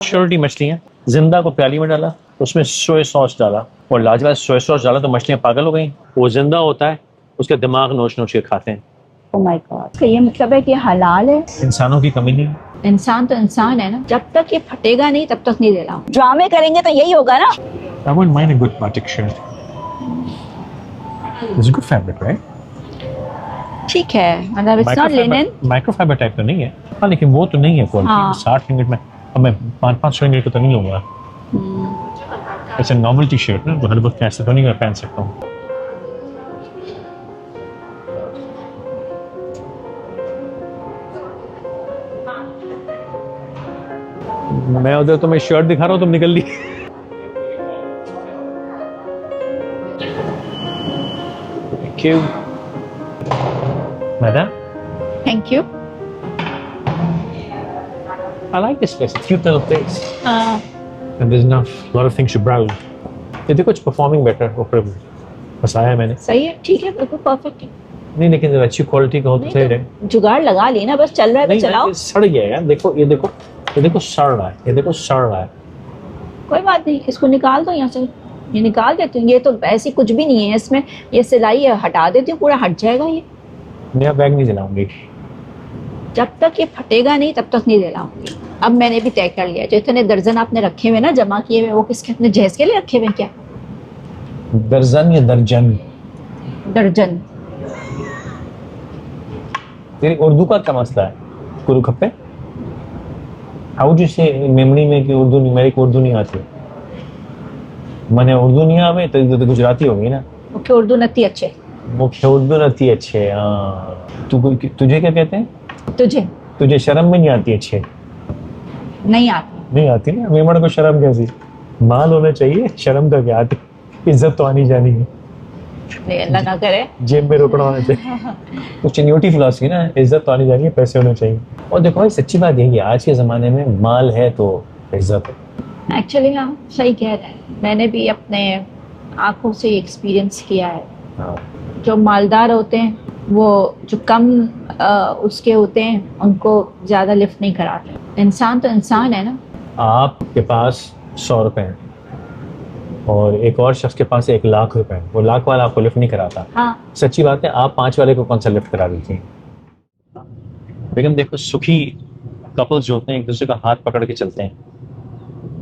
Surety मछलियाँ जिंदा को प्याली में डाला, उसमें सोया सॉस डाला और लाजवाब सोया सॉस डाला तो मछलियाँ पागल हो गई। वो जिंदा होता है, उसका दिमाग नोच नोच के खाते हैं। ओह माय गॉड, तो ये मतलब है कि हलाल है। इंसानों की कमी नहीं। इंसान तो इंसान है ना, जब तक ये फटेगा नहीं तब तक नहीं देना। ड्रामे करेंगे तो यही होगा ना। I wouldn't mind a good batik shirt. It's a good fabric, right? ठीक है, मतलब it's not linen. Microfibre type तो नहीं है। हाँ, लेकिन वो तो नहीं है क्वालिटी। हाँ। 60 रिंगिट में अब मैं 500 रिंगिट को तो नहीं लूंगा। ऐसे नॉर्मल शर्ट ना, हर वक्त ऐसे तो नहीं मैं पहन सकता हूँ। मैं उधर तुम्हें शर्ट दिखा रहा हूँ, तुम निकल ली। Thank you. Madam? Thank you. I like this place. It's a cute little place. हाँ, And there's enough, a lot of things to browse. ये देखो, it's performing better. ऊपर बस आया मैंने। सही है, ठीक है, बिल्कुल परफेक्ट है। नहीं, लेकिन जरा अच्छी क्वालिटी का हो तो सही रहे। जुगाड़ लगा ली ना, बस चल रहा है तो नहीं, चलाओ। ये सड़ गया यार। देखो, ये देखो, ये देखो सड़ रहा है, ये देखो सड़ रहा है। कोई बात नहीं, इसको निकाल दो यहाँ से। ये निकाल देती हूँ, ये तो ऐसी कुछ भी नहीं है इसमें। ये सिलाई है, हटा देती हूँ, पूरा हट जाएगा ये। नया बैग नहीं चलाऊंगी। जब तक ये फटेगा नहीं तब तक नहीं दिलाऊंगी। अब मैंने भी तय कर लिया, जो इतने दर्जन आपने रखे हुए ना, जमा किए हुए, वो किसके, अपने जहेज के लिए रखे हुए क्या? दर्जन या दर्जन? दर्जन। तेरी उर्दू का क्या मसला है? कुरु खप्पे? हाउ डू से मेमोरी में कि उर्दू नहीं, मेरे को उर्दू नहीं आती। मैंने उर्दू नहीं आवे तो गुजराती होगी ना। मुख्य उर्दू नती अच्छे। मुख्य उर्दू नती अच्छे। तुझे क्या कहते हैं? तुझे शर्म में नहीं आती अच्छे? नहीं आती। नहीं आती ना, मेमण को शर्म कैसी? माल होना चाहिए, शर्म का क्या आती। इज्जत तो आनी जानी है। अल्लाह ना करे। जेब में रोकना होना चाहिए। कुछ न्यूटी फिलॉसफी ना, इज्जत तो आनी जानी है, पैसे होने चाहिए। और देखो भाई, सच्ची बात यही है, आज के जमाने में माल है तो इज्जत है। एक्चुअली हाँ, सही कह रहे हैं। मैंने भी अपने आंखों से एक्सपीरियंस किया है। हाँ। जो मालदार होते हैं वो जो कम उसके होते हैं उनको ज्यादा लिफ्ट नहीं कराते। इंसान तो इंसान है ना। आपके पास 100 रुपए हैं और एक और शख्स के पास 1 लाख रुपए हैं, वो लाख वाला आपको लिफ्ट नहीं कराता। हाँ। सच्ची बात है, आप 5 वाले को कौन सा लिफ्ट करा देती हैं? लेकिन देखो, सुखी कपल्स जो होते हैं एक दूसरे का हाथ पकड़ के चलते हैं।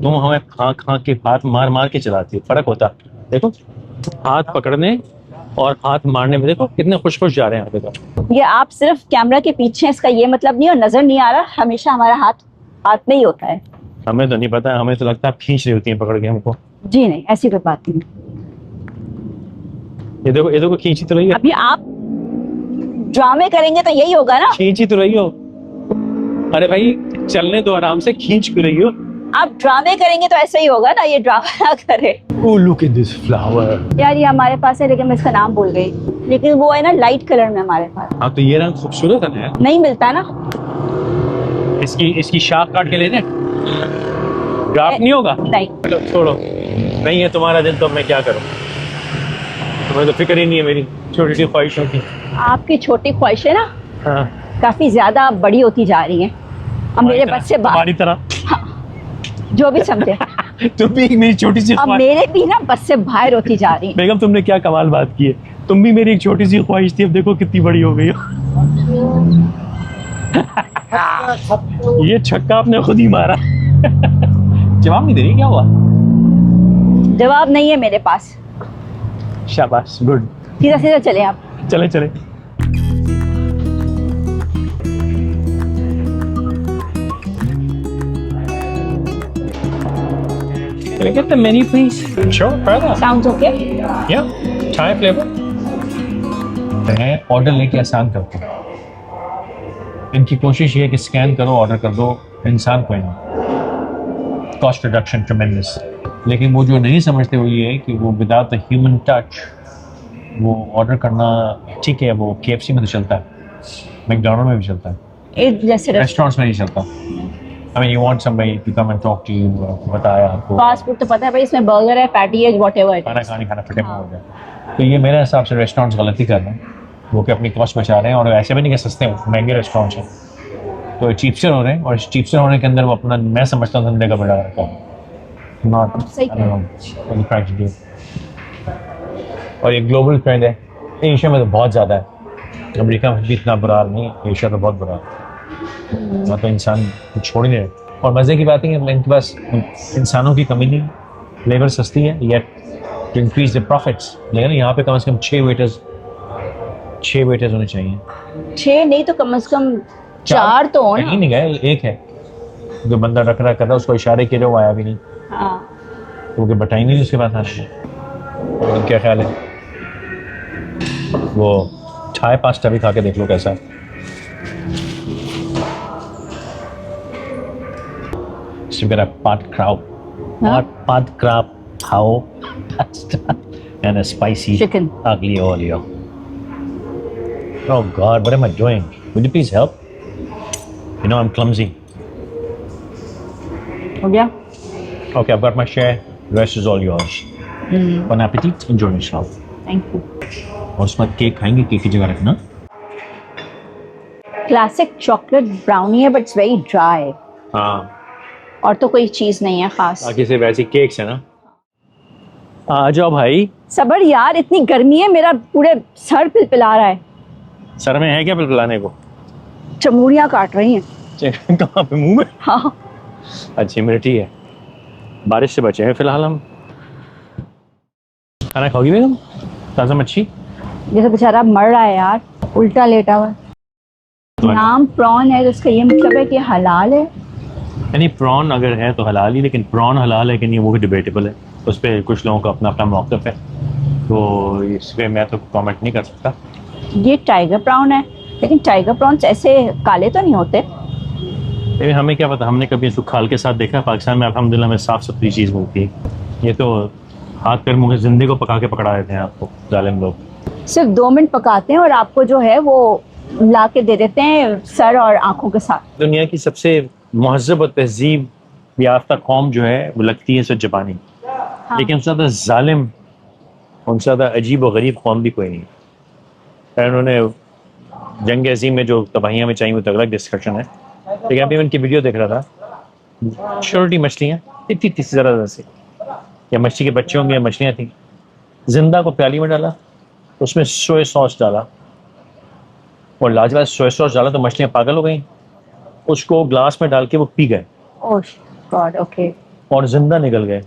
तुम हमें खा के हाथ मार मार के चलाती है, फर्क होता। देखो, हाथ पकड़ने और हाथ मारने में देखो कितने खुश खुश जा रहे हैं। देखो, ये आप सिर्फ कैमरा के पीछे, इसका ये मतलब नहीं, और नजर नहीं आ रहा, हमेशा हमारा हाथ में ही होता है। हमें तो नहीं पता, हमें तो लगता है आप खींच रही होती हैं पकड़ के हमको। जी नहीं, ऐसी कोई बात नहीं। ये देखो खींची तो रही है। अभी आप ड्रामे करेंगे तो यही होगा ना। खींची तो रही हो। अरे भाई, चलने दो आराम से, खींच क्यों रही हो? आप ड्रामे करेंगे तो ऐसा ही होगा ना, ये ड्रामा ना करे। Oh, look at this flower. यार ये हमारे पास है, लेकिन मैं इसका नाम भूल गई। लेकिन वो है ना, लाइट कलर में हमारे पास। हाँ, तो ये रंग खूबसूरत है ना। नहीं मिलता ना। इसकी शाख काट के ले दें? ड्राफ्ट नहीं होगा? नहीं। चलो छोड़ो, नहीं है तुम्हारा दिन तो मैं क्या करूँ। तुम्हें तो फिक्र ही नहीं है मेरी छोटी सी ख्वाहिशों की। आपकी छोटी ख्वाहिशें ना हाँ, काफी ज्यादा बड़ी होती जा रही हैं। अब मेरे बस से बाहर, हमारी तरह। जो भी समझे। तुम भी मेरी छोटी सी अब मेरे भी ना बस से बाहर होती जा रही है। बेगम, तुमने क्या कमाल बात की है। तुम भी मेरी एक छोटी सी ख्वाहिश थी, अब देखो कितनी बड़ी हो गई हो। ये छक्का आपने खुद ही मारा। जवाब नहीं दे रही, क्या हुआ? जवाब नहीं है मेरे पास। शाबाश, गुड। सीधा सीधा चले आप। चले चले। Can I get the menu, please? Sure, further. Sounds okay? Yeah, Thai flavor. मैं ऑर्डर लेके आसान करता हूँ। इनकी कोशिश ये है कि स्कैन करो, ऑर्डर कर दो, इंसान कोई नहीं। Cost reduction ट्रेमेंडस। लेकिन वो जो नहीं समझते वो ये है कि वो विदाउट द ह्यूमन टच वो ऑर्डर करना ठीक है। वो KFC में तो चलता है, मैकडोनल्ड में भी चलता है, जैसे रेस्टोरेंट्स में नहीं चलता। I mean, you want somebody to come and talk to you, बताया आपको। फास्ट फूड तो पता है भाई, इसमें बर्गर है, पैटी है, व्हाटएवर। खाना फटे में हो जाए। तो ये मेरे हिसाब से रेस्टोरेंट्स गलती कर रहे हैं, वो कि अपनी कॉस्ट बचा रहे हैं। और ऐसे भी नहीं कि सस्ते महंगे रेस्टोरेंट्स हैं। तो चीपसर हो रहे हैं, और चीपसर होने के अंदर वो अपना, मैं समझता हूँ धंधे का बेड़ा रखा है, नॉट सही कह रहे हैं। और ये ग्लोबल ट्रेंड है। एशिया में तो बहुत ज़्यादा है, अमेरिका में भी इतना बुरा हाल नहीं है, एशिया तो बहुत बुरा है। वहाँ तो इंसान कुछ छोड़ ही नहीं रहे। और मज़े की बात है कि इनके पास इंसानों की कमी नहीं, लेबर सस्ती है, yet to increase the profits. लेकिन यहाँ पे कम से कम 6 वेटर्स होने चाहिए। 6 नहीं तो कम से कम 4 तो हो ना। नहीं गए, एक है जो बंदा रख रहा कर रहा, उसको इशारे किए, वो आया भी नहीं, हाँ क्योंकि बटाई नहीं उसके पास आने की। और क्या ख्याल है, वो चाय पास्ता भी खा के देख लो कैसा है। So you get a pot crab how pasta and a spicy Chicken. aglio olio. Oh God, what am I doing? Would you please help? You know I'm clumsy. हो गया। Okay, I've got my share. The rest is all yours. Bon appetit. Enjoy yourself. Thank you. और उसमें cake खाएंगे, cake की जगह रखना। Classic chocolate brownie है but it's very dry, हाँ, और तो कोई चीज नहीं है खास। बाकी से वैसी केक्स है ना। आ जाओ भाई। सबर यार, इतनी गर्मी है, मेरा पूरे सर पिलपिला रहा है। सर में है क्या पिलपिलाने को? चमूड़ियाँ काट रही हैं। कहाँ पे, मुंह में? हाँ अच्छी इम्यूनिटी है, बारिश से बचे हैं फिलहाल हम। खाना खाओगी बेगम? ताज़ा मच्छी। जैसे बेचारा मर रहा है यार, उल्टा लेटा हुआ। नाम प्रॉन है तो इसका ये मतलब है कि हलाल है। यानी प्रॉन अगर है तो हलाल ही, लेकिन प्रॉन हलाल है कि नहीं वो भी डिबेटेबल है, उस पर कुछ लोगों का अपना अपना मौक़िफ़ है, तो इस पर मैं तो कमेंट नहीं कर सकता। ये टाइगर प्रॉन है, लेकिन टाइगर प्रॉन्स ऐसे काले तो नहीं होते। लेकिन हमें क्या पता, हमने कभी इसको खाल के साथ देखा? पाकिस्तान में अल्हम्दुलिल्लाह में साफ़ सुथरी चीज़ मिलती है। ये तो हाथ पैर मुँह जिंदे को पका के पकड़ा देते हैं आपको जालिम लोग। सिर्फ 2 मिनट पकाते हैं और आपको जो है वो ला के दे देते हैं सर और आंखों के साथ। दुनिया की सबसे महज़ब और तहजीब याफ्ता कौम जो है वो लगती है सिर्फ जापानी, हाँ। लेकिन उनसे ज़्यादा जालिम, उनसे ज़्यादा अजीब और गरीब कौम भी कोई नहीं है। उन्होंने जंग अजीम में जो तबाहियाँ मचाई वो तो अलग डिस्कशन है, लेकिन अभी उनकी वीडियो देख रहा था, छोटी मछलियाँ इतनी ज़रा से, या मछली के बच्चे होंगे या मछलियाँ थी, जिंदा को प्याली में डाला, उसमें सोया सॉस डाला और लाजवाब सोया सॉस डाला तो मछलियाँ पागल हो गई, उसको ग्लास में डाल के वो पी गए। ओह गॉड, ओके। और जिंदा निकल गए।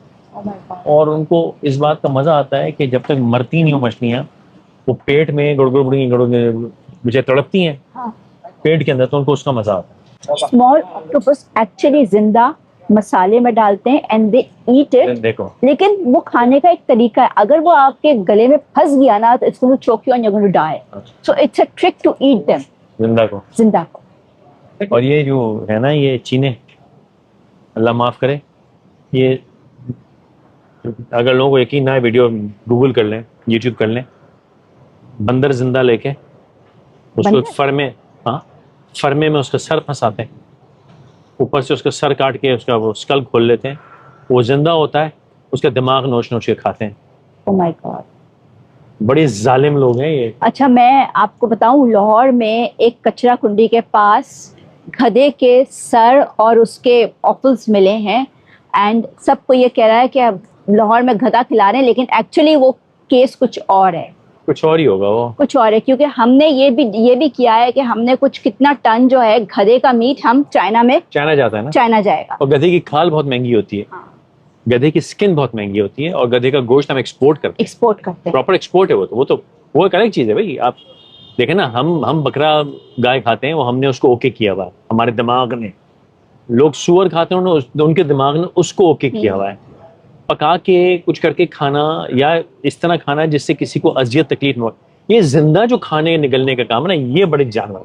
और उनको इस बात का मजा आता है कि जब तक मरती नहीं हो मछलियाँ, वो पेट में गुड़गुड़ मुझे तड़पती हैं, हाँ। पेट के अंदर, तो उनको उसका मजा आता है। स्मॉल ऑक्टोपस एक्चुअली जिंदा मसाले में डालते हैं एंड दे ईट इट। देखो, लेकिन वो खाने का एक तरीका है, अगर वो आपके गले में फंस गया ना तो it's going to choke you and you are going to die. So it's a trick to eat them, जिंदा को। और ये जो है ना, ये चीने, अल्लाह माफ करे, ये अगर लोगों को यकीन ना है, वीडियो गूगल कर लें, यूट्यूब कर लें, बंदर जिंदा लेके उसको फर्मे में उसका सर फंसाते हैं, ऊपर से उसका सर काट के उसका वो स्कल खोल लेते हैं, वो जिंदा होता है, उसका दिमाग नोच नोच के खाते हैं। ओह माय गॉड, बड़े जालिम लोग हैं ये। अच्छा, मैं आपको बताऊं, लाहौर में एक कचरा कुंडी के पास गधे के सर और उसके ऑफल्स मिले हैं एंड सबको ये कह रहा है कि अब लाहौर में गधा खिला रहे हैं, लेकिन एक्चुअली वो केस कुछ और है, कुछ और ही होगा वो, कुछ और है। क्योंकि हमने ये भी किया है कि हमने कुछ कितना टन जो है गधे का मीट हम चाइना जाता है ना, चाइना जाएगा। और गधे की खाल बहुत महंगी होती है। हाँ। गधे की स्किन बहुत महंगी होती है, और गधे का गोश्त हम एक्सपोर्ट करते हैं, प्रॉपर एक्सपोर्ट है वो एक अलग चीज है भाई। आप देखें ना, हम बकरा गाय खाते हैं, वो हमने उसको ओके किया हुआ है, हमारे दिमाग ने। लोग सुअर खाते हैं, उनके दिमाग ने उसको ओके किया हुआ है। पका के कुछ करके खाना या इस तरह खाना जिससे किसी को अजियत तकलीफ न हो, ये जिंदा जो खाने निगलने का काम है ना, ये बड़े जानवर।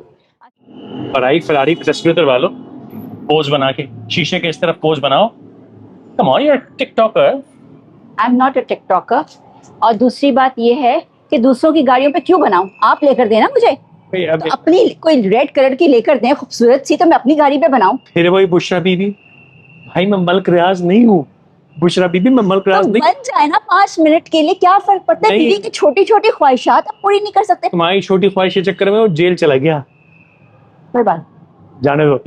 फरारी तस्वीर करवा लो, पोज बना के, शीशे के इस तरफ पोज बनाओ। Come on, you are TikToker. I am not a TikToker. और दूसरी बात ये है कि दूसरों की गाड़ियों पे क्यों बनाऊं, आप लेकर देना मुझे। तो अपनी कोई रेड कलर की लेकर दें खूबसूरत सी, तो मैं अपनी गाड़ी पे बनाऊं। फिर वही बुशरा बीबी, भाई मैं मल्क रियाज नहीं हूँ। बुशरा बीबी, मैं मल्क रियाज नहीं। बन जाए ना 5 मिनट के लिए, क्या फर्क पड़ता है। बीवी की छोटी छोटी ख्वाहिशात आप पूरी नहीं कर सकते। तुम्हारी छोटी ख्वाहिश के चक्कर में वो जेल चला गया। कोई बात, जाने दो।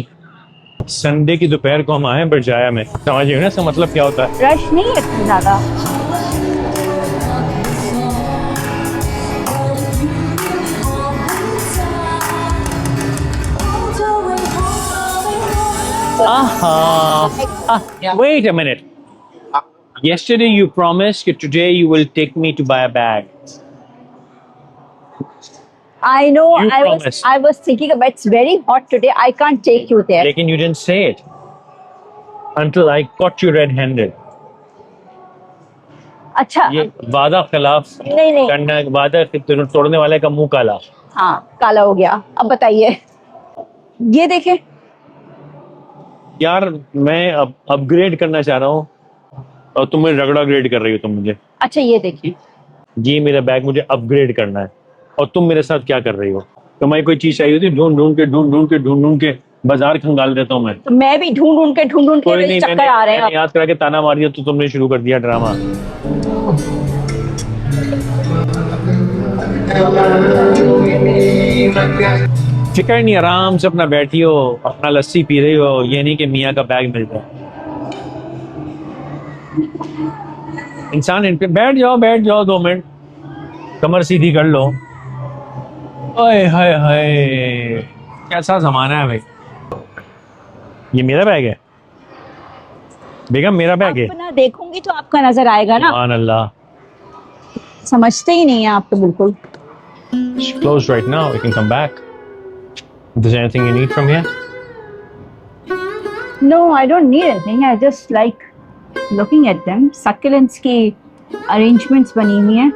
संडे की दोपहर को हम आए हैं बरजाया में, समझिए ना इसका मतलब क्या होता है। रश नहीं है इतना ज्यादा। Wait a minute. Yesterday you promised that today you will take me to buy a bag. I know. You I promised. was thinking about it's very hot today. I can't take you there. Lekin you didn't say it until I caught you red-handed. अच्छा ये वादा खिलाफ नहीं करना, वादा तोड़ने वाले का मुंह काला। हाँ काला हो गया। अब बताइए, ये देखें। यार मैं अब अपग्रेड करना चाह रहा हूँ और तुम मुझे रगड़ा ग्रेड कर रही हो तुम मुझे। अच्छा ये देखें। ये मेरा बैग मुझे अपग्रेड करना है और तुम मेरे साथ क्या कर रही हो? तुम्हारी कोई चीज चाहिए होती ढूंढ के बाजार खंगाल देता हूँ मैं। तो मैं भी ढूंढ के कोई मेरे नहीं, चक्कर आ रहे हैं। मैंने याद करा के ताना मार दिया तो तुमने शुरू कर दिया ड्रामा। फिक्र नहीं, आराम से अपना बैठी हो, अपना लस्सी पी रही हो, ये नहीं कि मियाँ का बैग मिल जाए। इंसान इन पे बैठ जाओ 2 मिनट, कमर सीधी कर लो। ओए हाय हाय, कैसा जमाना है भाई। ये मेरा बैग है बेगम, मेरा बैग है। अपना देखूंगी तो आपका नजर आएगा ना। सुभान अल्लाह। समझते ही नहीं है आप तो बिल्कुल। It's closed right now. We can come back. If there's anything you need from here? No, I don't need anything. I just like looking at them. Succulents की arrangements बनी हुई हैं।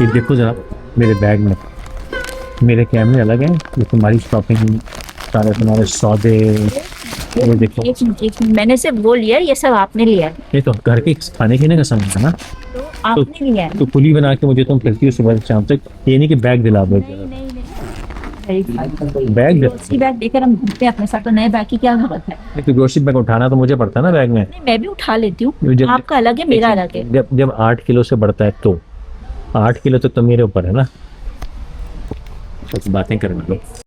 ये देखो जरा मेरे बैग में, मेरे कैमरे अलग हैं, ये तुम्हारी शॉपिंग, सारे तुम्हारे सौदे, ये देखो। एक मिनट, मैंने सिर्फ वो लिया, ये सब आपने लिया। ये तो घर के खाने पीने का सामान है ना, तो आपने लिया। तो पुली बना के मुझे तुम फिरती हो सुबह से शाम तक, ये नहीं कि बैग दिला दो। बैग बैग लेकर हम घूमते हैं अपने साथ, तो नए बैग की क्या जरूरत है? तो ग्रोसरी बैग उठाना तो मुझे पड़ता है ना बैग में। नहीं, मैं भी उठा लेती हूँ। आपका अलग है, मेरा अलग है। जब 8 किलो से बढ़ता है तो 8 किलो तो मेरे ऊपर है ना, बातें करने लो।